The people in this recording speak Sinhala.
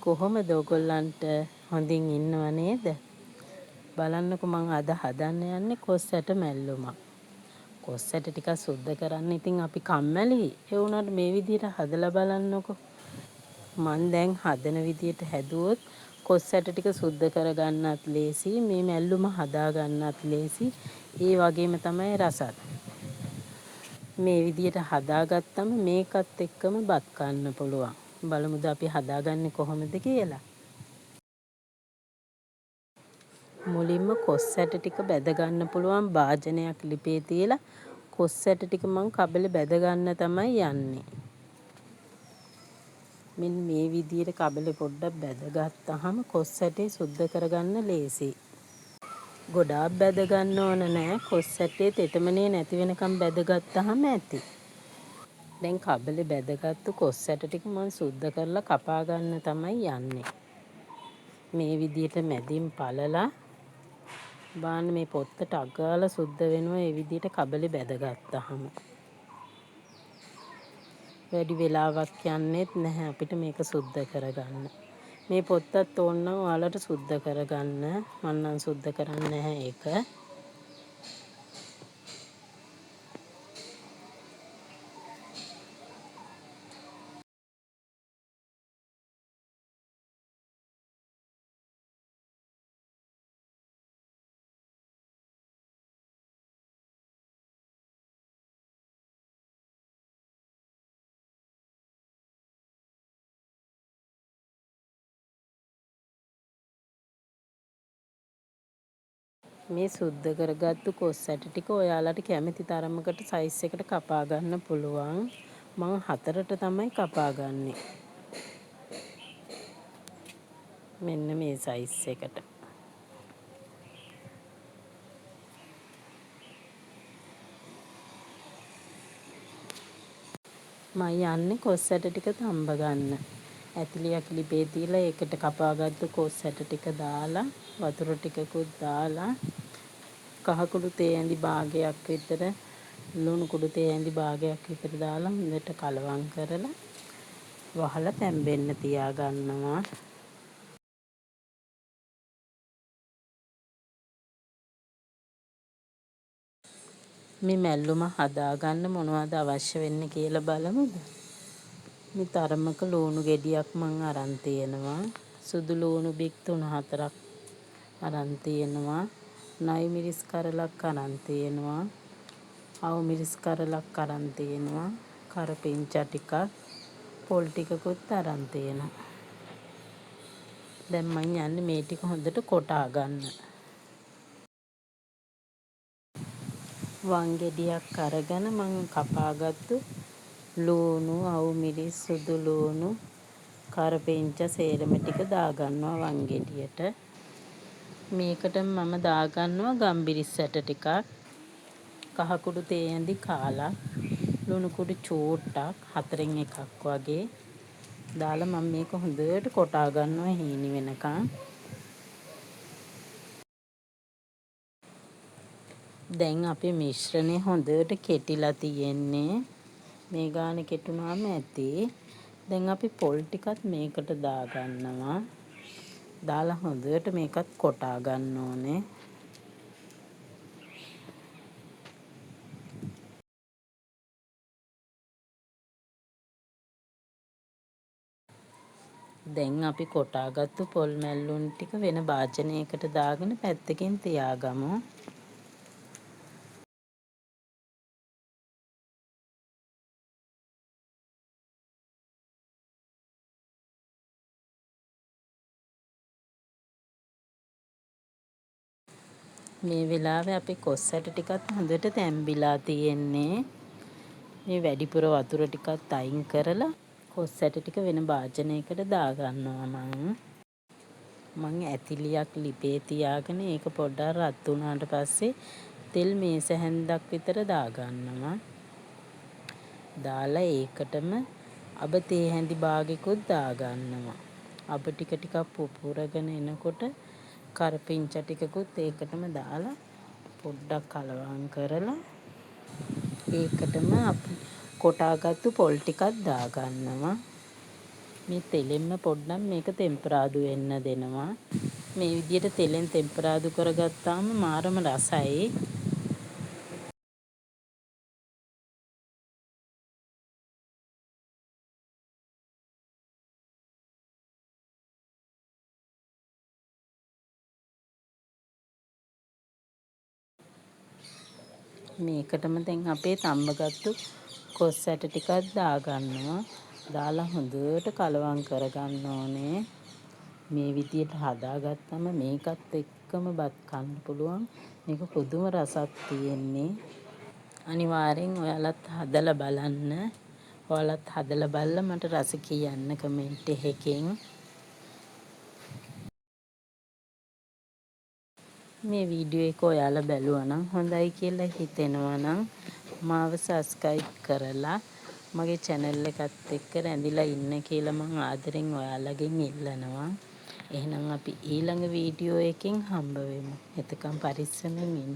කොහොමද ඔයගොල්ලන්ට හොඳින් ඉන්නව නේද? බලන්නකෝ මං අද හදන්න යන්නේ කොස් ඇට මැල්ලුමක්. කොස් ඇට ටිකක් සුද්ධ කරන්න ඉතින් අපි කම්මැලි. ඒ වුණාට මේ විදිහට හදලා බලන්නකෝ. මං දැන් හදන විදිහට හැදුවොත් කොස් ඇට ටික සුද්ධ කරගන්නත් ලේසි, මේ මැල්ලුම හදා ගන්නත් ලේසි. ඒ වගේම තමයි රසත්. මේ විදිහට හදාගත්තම මේකත් එක්කම බත් කන්න පුළුවන්. බලමුද අපි හදාගන්නේ කොහොමද කියලා. මුලින්ම කොස් ඇට ටික බැද ගන්න පුළුවන් භාජනයක් ලිපේ තියලා කොස් ඇට ටික මං කබලේ බැද ගන්න තමයි යන්නේ. මෙන්න මේ විදිහට කබලේ පොඩ්ඩක් බැදගත්තාම කොස් ඇටේ සුද්ධ කරගන්න ලේසියි. ගොඩාක් බැද ගන්න ඕන නෑ. කොස් ඇටේ තෙතමනේ නැති වෙනකම් බැදගත්තාම ඇති. දැන් කබලේ බැදගත්තු කොස් ඇට ටික මං සුද්ධ කරලා කපා ගන්න තමයි යන්නේ. මේ විදිහට මැදින් පළලා බාන්න මේ පොත්ත ටක් ගාලා සුද්ධ වෙනවා මේ විදිහට කබලේ බැදගත්තාම. වැඩි වෙලාවක් යන්නෙත් නැහැ අපිට මේක සුද්ධ කරගන්න. මේ පොත්තත් ඕනනම් ඔයාලට සුද්ධ කරගන්න. මං නම් සුද්ධ කරන්නේ නැහැ ඒක. මේ සුද්ධ කරගත්තු කොස් ඇට ටික ඔයාලට කැමති තරමකට සයිස් එකට කපා ගන්න පුළුවන්. මං 4ට තමයි කපා ගන්නෙ. මෙන්න මේ සයිස් එකට. මම යන්නේ කොස් ඇට ටික තම්බ ගන්න. ඇතිලියක් ලිපේ තියලා ඒකට කපාගත්තු කොස් ඇට ටික දාලා වතුර ටිකකුත් දාලා කහ කුඩු තේ ඇඳි භාගයක් විතර ලුණු කුඩු තේ ඇඳි භාගයක් විතර දාලා හොඳට කලවම් කරලා වහලා තැම්බෙන්න තියා ගන්නවා. මේ මැල්ලුම හදාගන්න මොනවද අවශ්‍ය වෙන්නේ කියලා බලමුද? මේ තරමක ලුණු ගෙඩියක් මං අරන් තියෙනවා. සුදු ලුණු බික් 3-4ක් අරන් තියෙනවා. නයි මිරිස් කරලක් අරන් තියෙනවා. අවු මිරිස් කරලක් අරන් තියෙනවා. කරපිංචා ටිකක් පොල් ටිකකුත් අරන් තියෙනවා. දැන් මං යන්නේ මේ ටික හොඳට කොටා ගන්න. වන් ගෙඩියක් අරගෙන මං කපාගත්තු ලුණු, අවු මිරිස්, සුදු ලුණු, කරපිංචා සේරම ටික දාගන්නවා වන් ගෙඩියට. මේකට මම දාගන්නවා ගම්බිරිස් ඇට ටිකක්, කහ කුඩු තේ ඇඳි කාලක්, ලුණු කුඩු චූට්ටක් 4න් එකක් වගේ දාලා මම මේක හොඳට කොටා ගන්නවා හීනි වෙනකන්. දැන් අපේ මිශ්‍රණය හොඳට කෙටිලා තියෙන්නේ. මේ ගානේ කෙටුනාම ඇති. දැන් අපි පොල් ටිකත් මේකට දාගන්නවා. දාලා හොඳට මේකත් කොටා ගන්න ඕනේ. දැන් අපි කොටාගත්තු පොල් මැල්ලුම් ටික වෙන භාජනයකට දාගෙන පැත්තකින් තියාගමු. මේ වෙලාවේ අපේ කොස් ඇට ටිකත් හොඳට තැම්බිලා තියෙන්නේ. මේ වැඩිපුර වතුර ටිකත් අයින් කරලා කොස් ඇට ටික වෙන භාජනයකට දාගන්නවා මං ඇතිලියක් ලිපේ තියාගෙන ඒක පොඩ්ඩක් රත් වුණාට පස්සේ තෙල් මේස හැන්දක් විතර දාගන්නවා. දාලා ඒකටම අබ තේ හැඳි භාගෙකුත් දාගන්නවා. අබ ටික ටිකක් පුපුරගෙන එනකොට කරපිංචා ටිකකුත් ඒකටම දාලා පොඩ්ඩක් කලවම් කරලා ඒකටම අපි කොටාගත්තු පොල් ටිකක් දාගන්නවා. මේ තෙලෙන්ම පොඩ්ඩක් මේක තෙම්පරාදු වෙන්න දෙනවා. මේ විදිහට තෙලෙන් තෙම්පරාදු කරගත්තාම මාරම රසයි. මේකටම දැන් අපේ තම්බගත්තු කොස් ඇට ටිකක් දාගන්නවා. දාලා හොඳට කලවම් කරගන්න ඕනේ. මේ විදියට හදාගත්තම මේකත් එක්කම බත් කන්න පුළුවන්. මේක පුදුම රසක් තියෙන්නේ. අනිවාර්යෙන් ඔයාලත් හදලා බලන්න. ඔයාලත් හදලා බලලා මට රස කියන්න කමෙන්ට් එකකින්. මේ වීඩියෝ එක ඔයාලා බැලුවා නම් හොඳයි කියලා හිතෙනවා නම් මාව සබ්ස්ක්‍රයිබ් කරලා මගේ channel එකත් එක්ක රැඳිලා ඉන්න කියලා මම ආදරෙන් ඔයාලගෙන් ඉල්ලනවා. එහෙනම් අපි ඊළඟ වීඩියෝ එකකින් හම්බ වෙමු. එතකම් පරිස්සමෙන් ඉන්න.